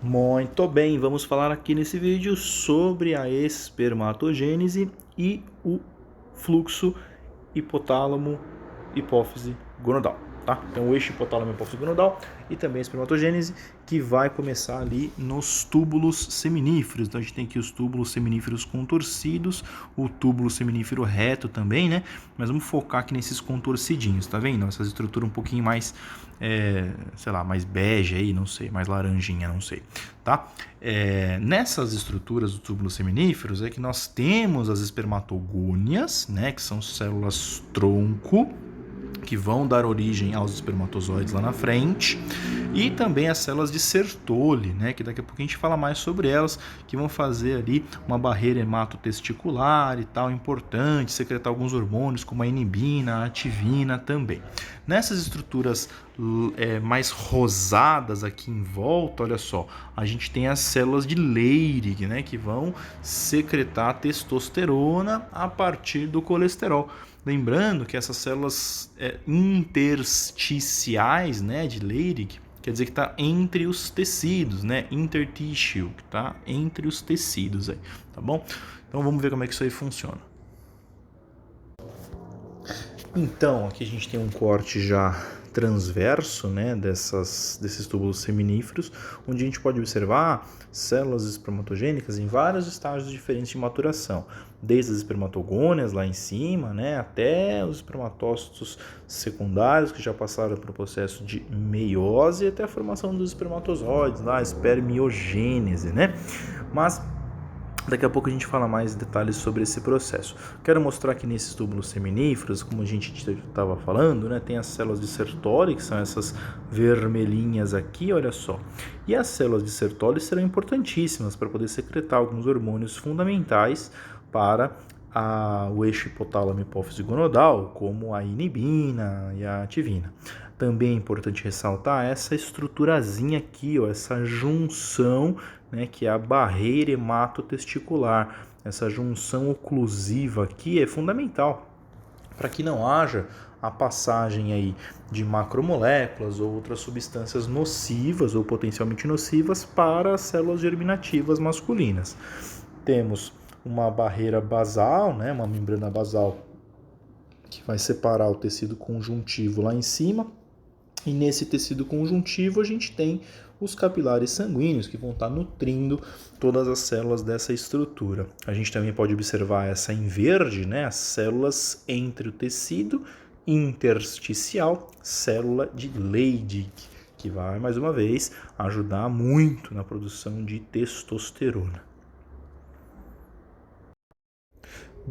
Muito bem, vamos falar aqui nesse vídeo sobre a espermatogênese e o fluxo hipotálamo, hipófise, gonadal, tá? Então o eixo hipotálamo, hipófise, gonadal e também a espermatogênese, que vai começar ali nos túbulos seminíferos. Então a gente tem aqui os túbulos seminíferos contorcidos, o túbulo seminífero reto também, né? Mas vamos focar aqui nesses contorcidinhos, tá vendo? Essa estrutura um pouquinho mais, sei lá, mais bege aí, não sei, mais laranjinha, não sei, tá? Nessas estruturas dos túbulos seminíferos é que nós temos as espermatogônias, né? Que são células tronco, que vão dar origem aos espermatozoides lá na frente, e também as células de Sertoli, né, que daqui a pouco a gente fala mais sobre elas, que vão fazer ali uma barreira hematotesticular e tal, importante, secretar alguns hormônios como a inibina, a ativina também. Nessas estruturas mais rosadas aqui em volta, olha só, a gente tem as células de Leydig, né, que vão secretar testosterona a partir do colesterol. Lembrando que essas células intersticiais, né, de Leydig, quer dizer que está entre os tecidos, né, intertissue, que está entre os tecidos aí, tá bom? Então vamos ver como é que isso aí funciona. Então, aqui a gente tem um corte já transverso, né, desses túbulos seminíferos, onde a gente pode observar células espermatogênicas em vários estágios diferentes de maturação, desde as espermatogônias lá em cima, né, até os espermatócitos secundários que já passaram pelo processo de meiose, até a formação dos espermatozoides, lá, a espermiogênese, né? Mas daqui a pouco a gente fala mais detalhes sobre esse processo. Quero mostrar que nesses túbulos seminíferos, como a gente estava falando, né, tem as células de Sertoli, que são essas vermelhinhas aqui, olha só. E as células de Sertoli serão importantíssimas para poder secretar alguns hormônios fundamentais para o eixo hipotálamo hipófise gonadal, como a inibina e a ativina. Também é importante ressaltar essa estruturazinha aqui, ó, essa junção, né, que é a barreira hematotesticular. Essa junção oclusiva aqui é fundamental para que não haja a passagem aí de macromoléculas ou outras substâncias nocivas ou potencialmente nocivas para as células germinativas masculinas. Temos uma barreira basal, né, uma membrana basal que vai separar o tecido conjuntivo lá em cima. E nesse tecido conjuntivo a gente tem os capilares sanguíneos que vão estar nutrindo todas as células dessa estrutura. A gente também pode observar essa em verde, né, as células entre o tecido intersticial, célula de Leydig, que vai mais uma vez ajudar muito na produção de testosterona.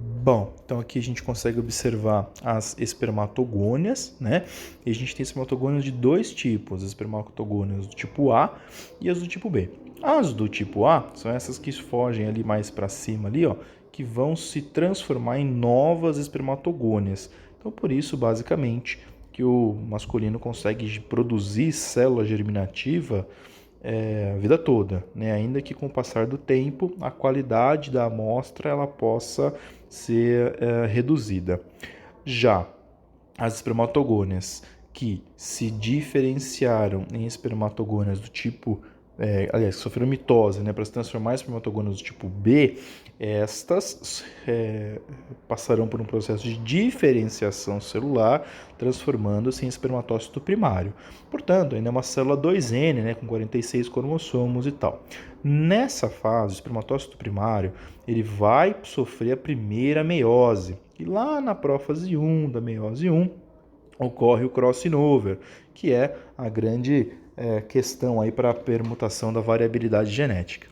Bom, então aqui a gente consegue observar as espermatogônias, né? E a gente tem espermatogônias de dois tipos, as espermatogônias do tipo A e as do tipo B. As do tipo A são essas que fogem ali mais para cima ali, ó, que vão se transformar em novas espermatogônias. Então por isso, basicamente, que o masculino consegue produzir célula germinativa a vida toda, né? Ainda que com o passar do tempo a qualidade da amostra ela possa ser reduzida. Já as espermatogônias que se diferenciaram em espermatogônias do tipo, aliás, que sofreram mitose, né, para se transformar em espermatogônias do tipo B, estas passarão por um processo de diferenciação celular, transformando-se em espermatócito primário. Portanto, ainda é uma célula 2N, né, com 46 cromossomos e tal. Nessa fase, o espermatócito primário ele vai sofrer a primeira meiose. E lá na prófase 1 da meiose 1, ocorre o crossing over, que é a grande questão aí para a permutação da variabilidade genética.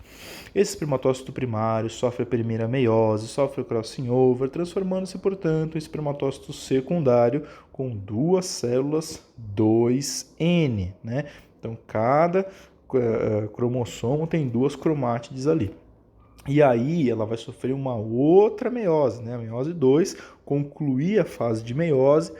Esse espermatócito primário sofre a primeira meiose, sofre o crossing over, transformando-se, portanto, em espermatócito secundário com duas células 2N, né? Então, cada cromossomo tem duas cromátides ali. E aí ela vai sofrer uma outra meiose, né? A meiose 2, concluir a fase de meiose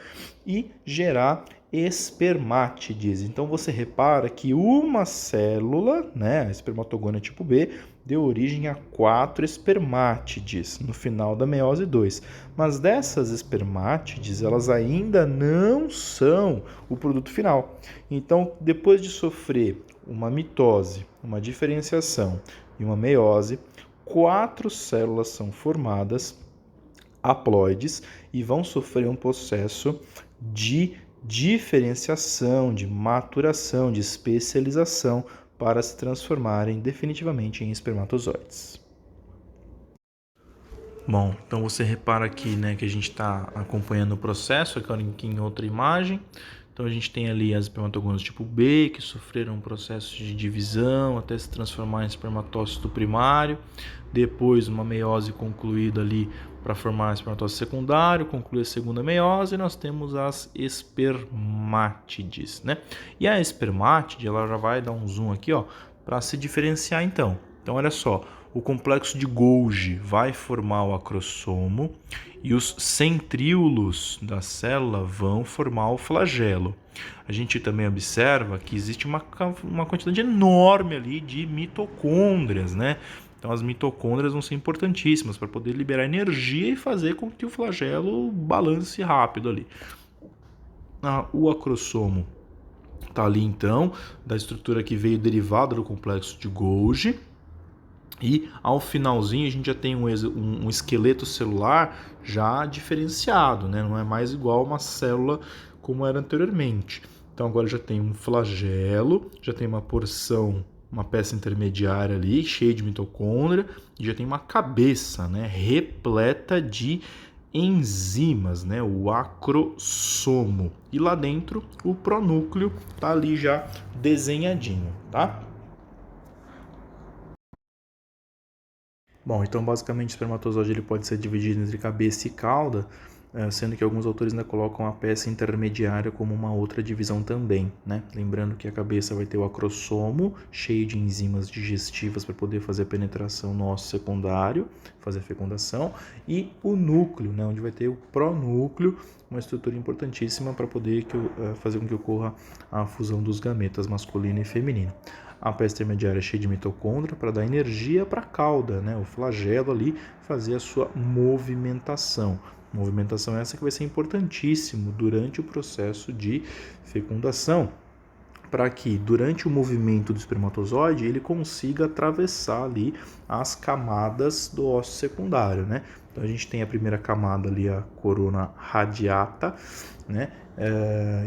e gerar espermátides. Então você repara que uma célula, né, a espermatogônia tipo B, deu origem a 4 espermátides no final da meiose 2. Mas dessas espermátides, elas ainda não são o produto final. Então, depois de sofrer uma mitose, uma diferenciação e uma meiose, 4 células são formadas, haploides, e vão sofrer um processo de diferenciação, de maturação, de especialização para se transformarem definitivamente em espermatozoides. Bom, então você repara aqui, né, que a gente está acompanhando o processo, aqui em outra imagem. Então a gente tem ali as espermatogônias tipo B, que sofreram um processo de divisão até se transformar em espermatócito primário. Depois uma meiose concluída ali para formar espermatócito secundário, conclui a segunda meiose e nós temos as espermátides, né? E a espermátide, ela já vai dar um zoom aqui, ó, para se diferenciar então. Então olha só, o complexo de Golgi vai formar o acrossomo e os centríolos da célula vão formar o flagelo. A gente também observa que existe uma quantidade enorme ali de mitocôndrias, né? Então as mitocôndrias vão ser importantíssimas para poder liberar energia e fazer com que o flagelo balance rápido ali. O acrossomo está ali então, da estrutura que veio derivada do complexo de Golgi. E ao finalzinho a gente já tem um esqueleto celular já diferenciado, né? Não é mais igual a uma célula como era anteriormente. Então agora já tem um flagelo, já tem uma porção, uma peça intermediária ali, cheia de mitocôndria, e já tem uma cabeça, né, repleta de enzimas, né, o acrossomo. E lá dentro o pronúcleo tá ali já desenhadinho, tá? Bom, então basicamente o espermatozoide ele pode ser dividido entre cabeça e cauda, sendo que alguns autores ainda colocam a peça intermediária como uma outra divisão também, né? Lembrando que a cabeça vai ter o acrossomo, cheio de enzimas digestivas para poder fazer a penetração no osso secundário, fazer a fecundação, e o núcleo, né? Onde vai ter o pronúcleo, uma estrutura importantíssima para poder fazer com que ocorra a fusão dos gametas masculino e feminino. A peça intermediária é cheia de mitocôndria para dar energia para a cauda, né? O flagelo ali fazer a sua movimentação. Movimentação essa que vai ser importantíssimo durante o processo de fecundação, para que durante o movimento do espermatozoide ele consiga atravessar ali as camadas do osso secundário, né? Então a gente tem a primeira camada ali, a corona radiata, né?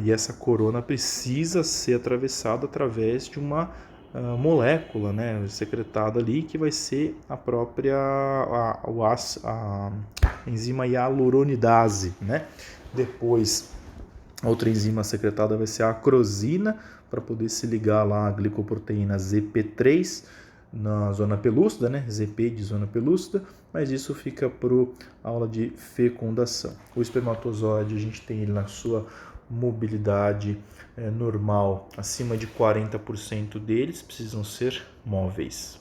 E essa corona precisa ser atravessada através de uma molécula, né, secretada ali, que vai ser a própria a enzima hialuronidase, né? Depois, outra enzima secretada vai ser a acrosina, para poder se ligar lá à glicoproteína ZP3 na zona pelúcida, né? ZP de zona pelúcida, mas isso fica para a aula de fecundação. O espermatozoide, a gente tem ele na sua mobilidade normal, acima de 40% deles precisam ser móveis.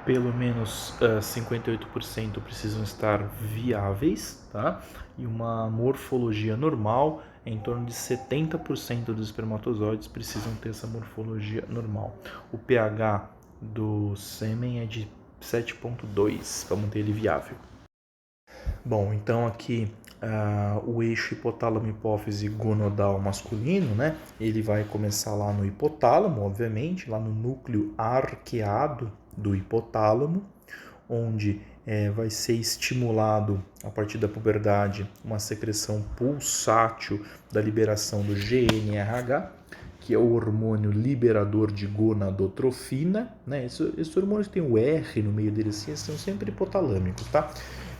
Pelo menos 58% precisam estar viáveis, tá? E uma morfologia normal, em torno de 70% dos espermatozoides precisam ter essa morfologia normal. O pH do sêmen é de 7,2 para manter ele viável. Bom, então aqui o eixo hipotálamo-hipófise gonodal masculino, né? Ele vai começar lá no hipotálamo, obviamente, lá no núcleo arqueado do hipotálamo, onde vai ser estimulado a partir da puberdade uma secreção pulsátil da liberação do GnRH, que é o hormônio liberador de gonadotrofina, né? Esses hormônios têm o R no meio deles, assim, são sempre hipotalâmicos, tá?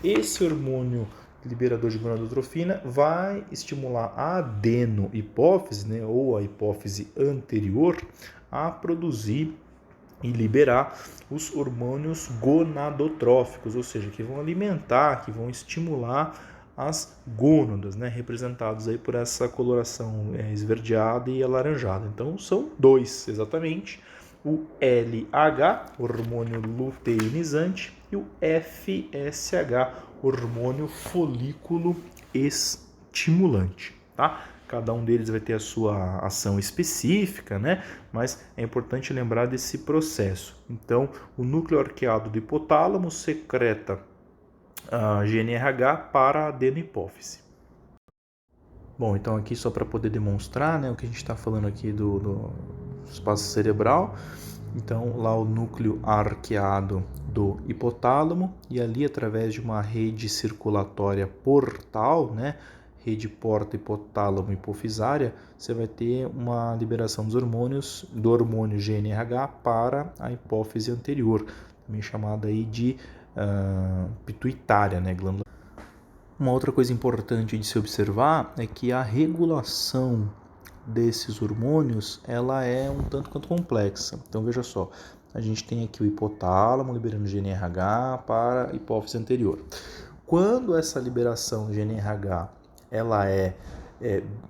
Esse hormônio liberador de gonadotrofina vai estimular a adenohipófise, né, ou a hipófise anterior, a produzir e liberar os hormônios gonadotróficos, ou seja, que vão alimentar, que vão estimular as gônadas, né, representados aí por essa coloração esverdeada e alaranjada. Então são dois exatamente, o LH, hormônio luteinizante, e o FSH, hormônio folículo estimulante, tá? Cada um deles vai ter a sua ação específica, né? Mas é importante lembrar desse processo. Então, o núcleo arqueado do hipotálamo secreta a GnRH para a adenohipófise. Bom, então aqui só para poder demonstrar, né, o que a gente está falando aqui do espaço cerebral. Então, lá o núcleo arqueado do hipotálamo, e ali através de uma rede circulatória portal, né, rede porta hipotálamo hipofisária, você vai ter uma liberação dos hormônios, do hormônio GNRH para a hipófise anterior, também chamada aí de pituitária, né, glândula. Uma outra coisa importante de se observar é que a regulação desses hormônios, ela é um tanto quanto complexa. Então veja só, a gente tem aqui o hipotálamo liberando GNRH para a hipófise anterior. Quando essa liberação de GNRH ela é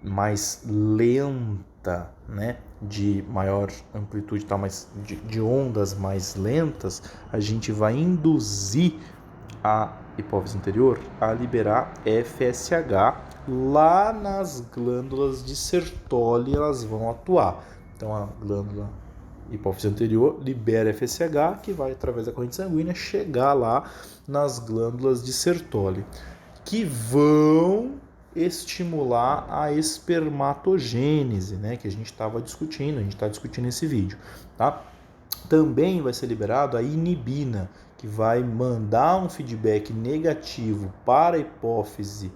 mais lenta, né, de maior amplitude, tá, mas de ondas mais lentas, a gente vai induzir a hipófise anterior a liberar FSH lá nas glândulas de Sertoli, elas vão atuar. Então a glândula hipófise anterior libera FSH, que vai através da corrente sanguínea chegar lá nas glândulas de Sertoli, que vão estimular a espermatogênese, né, que a gente estava discutindo, a gente está discutindo nesse vídeo, tá? Também vai ser liberado a inibina, que vai mandar um feedback negativo para a hipófise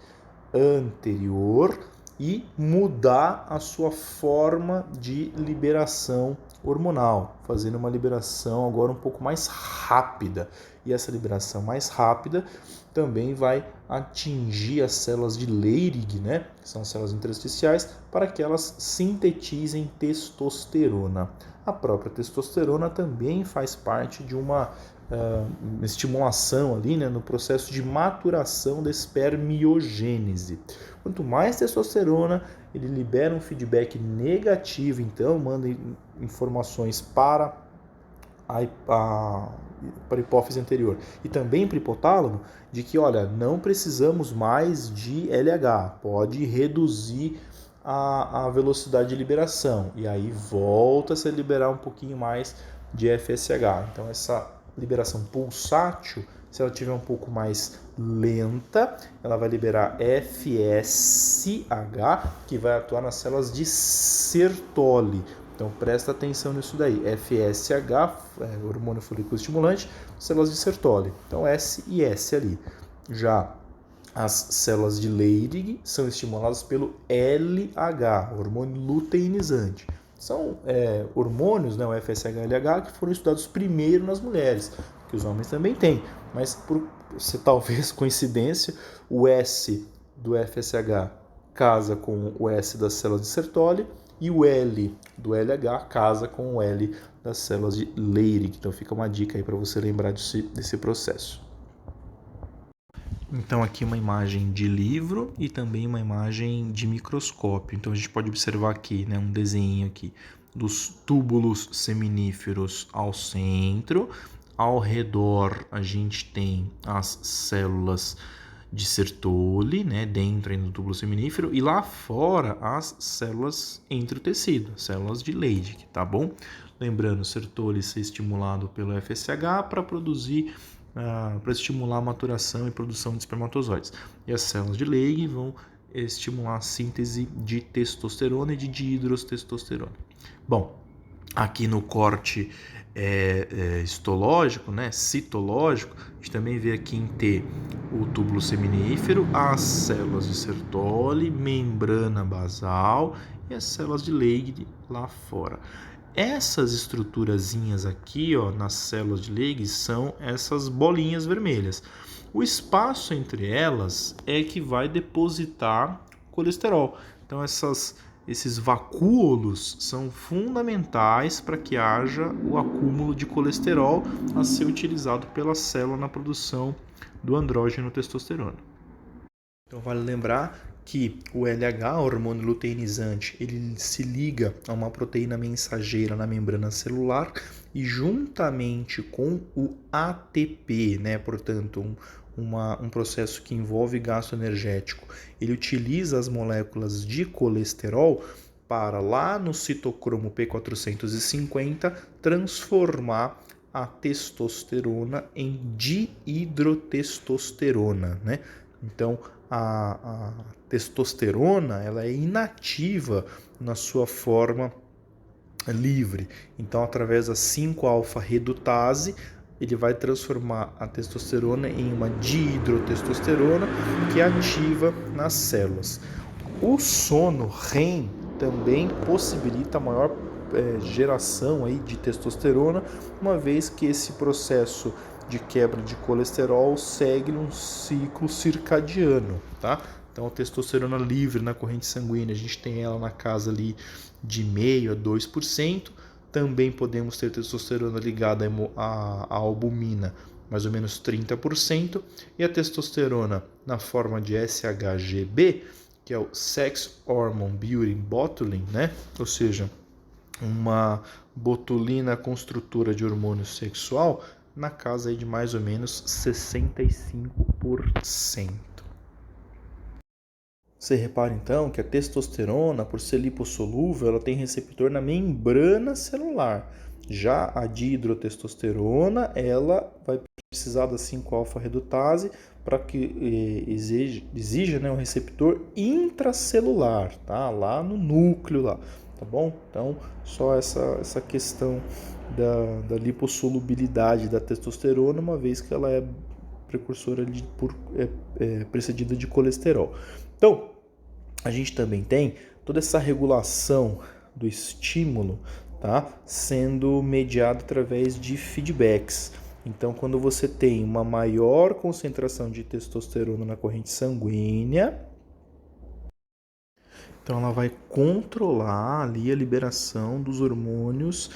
anterior e mudar a sua forma de liberação hormonal, fazendo uma liberação agora um pouco mais rápida. E essa liberação mais rápida também vai atingir as células de Leydig, né, que são células intersticiais, para que elas sintetizem testosterona. A própria testosterona também faz parte de uma estimulação ali, né, no processo de maturação da espermiogênese. Quanto mais testosterona, ele libera um feedback negativo, então manda informações para a hipófise anterior e também para o hipotálamo, de que, olha, não precisamos mais de LH, pode reduzir a velocidade de liberação, e aí volta a se liberar um pouquinho mais de FSH. Então essa liberação pulsátil, se ela estiver um pouco mais lenta, ela vai liberar FSH, que vai atuar nas células de Sertoli. Então presta atenção nisso daí. FSH, hormônio folículo estimulante, células de Sertoli. Então S e S ali. Já as células de Leydig são estimuladas pelo LH, hormônio luteinizante. São hormônios, né, o FSH e LH, que foram estudados primeiro nas mulheres, que os homens também têm. Mas, por talvez coincidência, o S do FSH casa com o S das células de Sertoli e o L do LH casa com o L das células de Leydig. Então fica uma dica aí para você lembrar desse processo. Então aqui uma imagem de livro e também uma imagem de microscópio. Então a gente pode observar aqui, né, um desenho aqui dos túbulos seminíferos ao centro. Ao redor a gente tem as células de Sertoli, né, dentro do túbulo seminífero, e lá fora as células entre o tecido, células de Leydig, tá bom? Lembrando, Sertoli ser estimulado pelo FSH para produzir para estimular a maturação e produção de espermatozoides. E as células de Leydig vão estimular a síntese de testosterona e de dihidrotestosterona. Bom, aqui no corte histológico, né, citológico, a gente também vê aqui em T o túbulo seminífero, as células de Sertoli, membrana basal e as células de Leydig lá fora. Essas estruturazinhas aqui, ó, nas células de Leydig, são essas bolinhas vermelhas. O espaço entre elas é que vai depositar colesterol. Então esses vacúolos são fundamentais para que haja o acúmulo de colesterol a ser utilizado pela célula na produção do andrógeno testosterona. Então vale lembrar que o LH, hormônio luteinizante, ele se liga a uma proteína mensageira na membrana celular e juntamente com o ATP, né, portanto, um processo que envolve gasto energético, ele utiliza as moléculas de colesterol para lá no citocromo P450 transformar a testosterona em dihidrotestosterona, né? Então, a testosterona ela é inativa na sua forma livre. Então, através da 5-alfa-redutase, ele vai transformar a testosterona em uma dihidrotestosterona que é ativa nas células. O sono REM também possibilita a maior geração aí de testosterona, uma vez que esse processo de quebra de colesterol segue um ciclo circadiano, tá? Então, a testosterona livre na corrente sanguínea, a gente tem ela na casa ali de 0,5% a 2%. Também podemos ter testosterona ligada à albumina, mais ou menos 30%. E a testosterona na forma de SHGB, que é o Sex Hormone Building Botulin, né? Ou seja, uma botulina construtora de hormônio sexual, na casa aí de mais ou menos 65%. Você repara então que a testosterona, por ser lipossolúvel, ela tem receptor na membrana celular. Já a dihidrotestosterona, ela vai precisar da 5-alfa-redutase para que exija, né, um receptor intracelular, tá? Lá no núcleo lá, tá bom? Então, só essa questão da lipossolubilidade da testosterona, uma vez que ela é precursora precedida de colesterol. Então, a gente também tem toda essa regulação do estímulo, tá, sendo mediada através de feedbacks. Então, quando você tem uma maior concentração de testosterona na corrente sanguínea, então ela vai controlar ali a liberação dos hormônios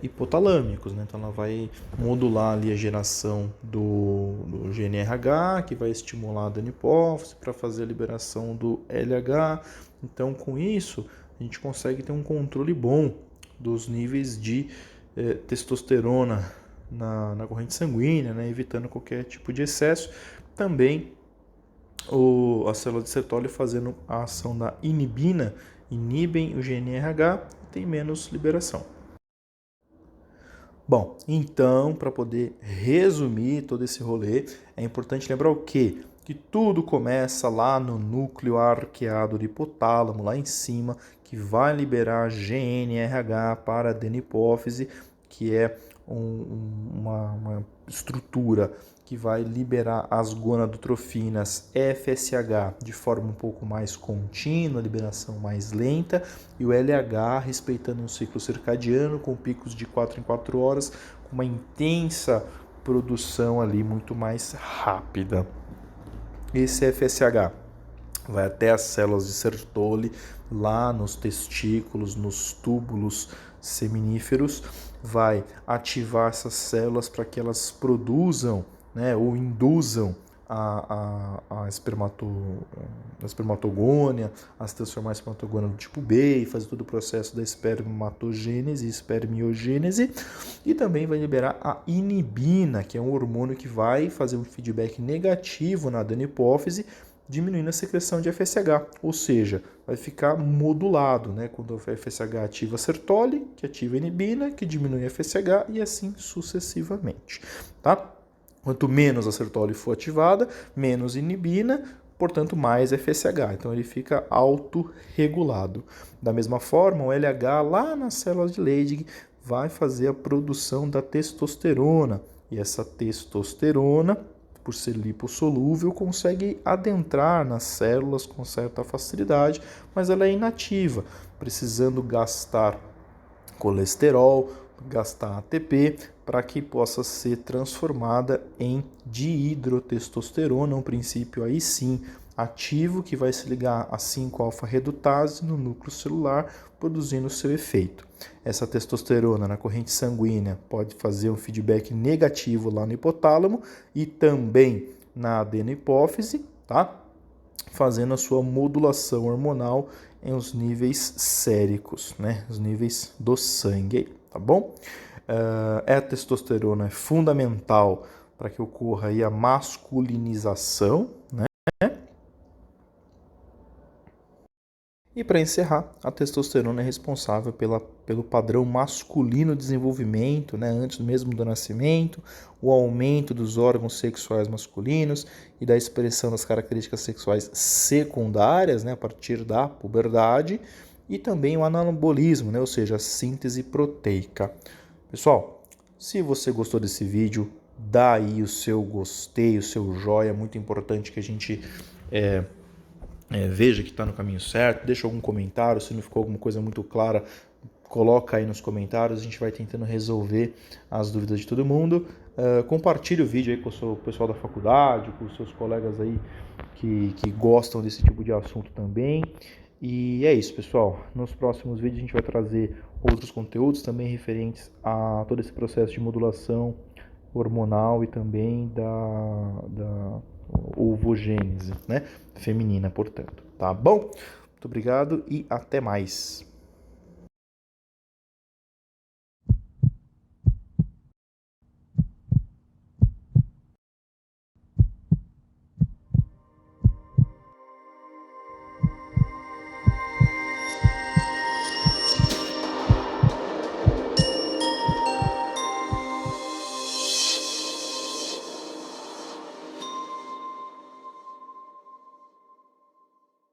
hipotalâmicos, né? Então ela vai modular ali a geração do GNRH, que vai estimular a adipófise para fazer a liberação do LH. Então, com isso, a gente consegue ter um controle bom dos níveis de testosterona na corrente sanguínea, né? Evitando qualquer tipo de excesso. Também a célula de Sertoli fazendo a ação da inibina, inibem o GNRH e tem menos liberação. Bom, então, para poder resumir todo esse rolê, é importante lembrar o quê? Que tudo começa lá no núcleo arqueado do hipotálamo, lá em cima, que vai liberar GNRH para a adenipófise, que é uma estrutura que vai liberar as gonadotrofinas FSH de forma um pouco mais contínua, liberação mais lenta, e o LH respeitando um ciclo circadiano com picos de 4 em 4 horas, com uma intensa produção ali muito mais rápida. Esse FSH vai até as células de Sertoli, lá nos testículos, nos túbulos seminíferos, vai ativar essas células para que elas produzam, né, ou induzam a espermatogônia, a se transformar em espermatogônia do tipo B e fazer todo o processo da espermatogênese e espermiogênese, e também vai liberar a inibina, que é um hormônio que vai fazer um feedback negativo na adenipófise, diminuindo a secreção de FSH, ou seja, vai ficar modulado, né? Quando o FSH ativa a Sertoli, que ativa a inibina, que diminui a FSH e assim sucessivamente, tá? Quanto menos a Sertoli for ativada, menos inibina, portanto mais FSH, então ele fica autorregulado. Da mesma forma, o LH lá nas células de Leydig vai fazer a produção da testosterona, e essa testosterona, por ser lipossolúvel, consegue adentrar nas células com certa facilidade, mas ela é inativa, precisando gastar colesterol, gastar ATP, para que possa ser transformada em dihidrotestosterona, um princípio aí sim ativo que vai se ligar a 5-alfa-redutase no núcleo celular, produzindo o seu efeito. Essa testosterona na corrente sanguínea pode fazer um feedback negativo lá no hipotálamo e também na adenopófise, tá? Fazendo a sua modulação hormonal em os níveis séricos, né? Os níveis do sangue, tá bom? A testosterona é fundamental para que ocorra aí a masculinização, né? E para encerrar, a testosterona é responsável pelo padrão masculino de desenvolvimento, né, antes mesmo do nascimento, o aumento dos órgãos sexuais masculinos e da expressão das características sexuais secundárias, né, a partir da puberdade, e também o anabolismo, né, ou seja, a síntese proteica. Pessoal, se você gostou desse vídeo, dá aí o seu gostei, o seu joia, é muito importante que a gente veja que está no caminho certo, deixa algum comentário, se não ficou alguma coisa muito clara, coloca aí nos comentários, a gente vai tentando resolver as dúvidas de todo mundo. Compartilhe o vídeo aí com o pessoal da faculdade, com os seus colegas aí que gostam desse tipo de assunto também. E é isso, pessoal. Nos próximos vídeos a gente vai trazer outros conteúdos também referentes a todo esse processo de modulação hormonal e também da ovogênese, né? Feminina, portanto. Tá bom? Muito obrigado e até mais.